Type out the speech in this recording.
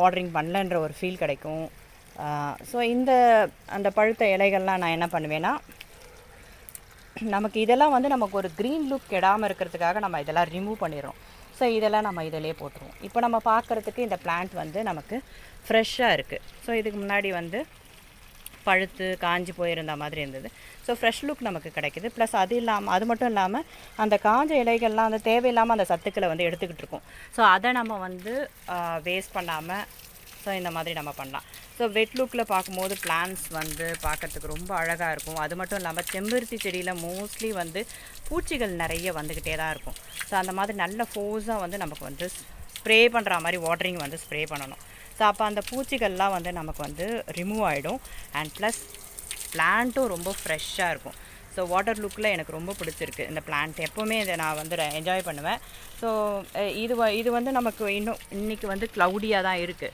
Watering பண்ணலன்ற ஒரு feel கிடைக்கும். So அந்த பழுத்த இலைகள்லாம் நான் என்ன பண்ணுவேன்னா, நமக்கு இதெல்லாம் வந்து நமக்கு ஒரு க்ரீன் லுக் கெடாமல் இருக்கிறதுக்காக நம்ம இதெல்லாம் ரிமூவ் பண்ணிடுறோம். ஸோ இதெல்லாம் நம்ம இதிலே போட்டுருவோம். இப்போ நம்ம பார்க்குறதுக்கு இந்த பிளான்ட் வந்து நமக்கு ஃப்ரெஷ்ஷாக இருக்குது. ஸோ இதுக்கு முன்னாடி வந்து பழுத்து காஞ்சி போயிருந்த மாதிரி இருந்தது. ஸோ ஃப்ரெஷ் லுக் நமக்கு கிடைக்கிது. ப்ளஸ் அது மட்டும் இல்லாமல் அந்த காஞ்ச இலைகள்லாம் வந்து தேவையில்லாமல் அந்த சத்துக்களை வந்து எடுத்துக்கிட்டு இருக்கோம். ஸோ அதை நம்ம வந்து வேஸ்ட் பண்ணாமல் ஸோ இந்த மாதிரி நம்ம பண்ணலாம். ஸோ வெட் லுக்கில் பார்க்கும்போது பிளான்ட்ஸ் வந்து பார்க்குறதுக்கு ரொம்ப அழகாக இருக்கும். அது மட்டும் இல்லாமல் செம்பருத்தி செடியில் மோஸ்ட்லி வந்து பூச்சிகள் நிறைய வந்துக்கிட்டே தான் இருக்கும். ஸோ அந்த மாதிரி நல்ல ஃபோர்ஸாக வந்து நமக்கு வந்து ஸ்ப்ரே பண்ணுற மாதிரி வாட்டரிங் வந்து ஸ்ப்ரே பண்ணணும். ஸோ அப்போ அந்த பூச்சிகள்லாம் வந்து நமக்கு வந்து ரிமூவ் ஆகிடும். அண்ட் ப்ளஸ் பிளான்ட்டும் ரொம்ப ஃப்ரெஷ்ஷாக இருக்கும். ஸோ வாட்டர் லுக்கில் எனக்கு ரொம்ப பிடிச்சிருக்கு இந்த பிளான்ட். எப்போவுமே இதை நான் வந்து என்ஜாய் பண்ணுவேன். ஸோ இது வந்து நமக்கு இன்றைக்கி வந்து க்ளவுடியாக தான் இருக்குது.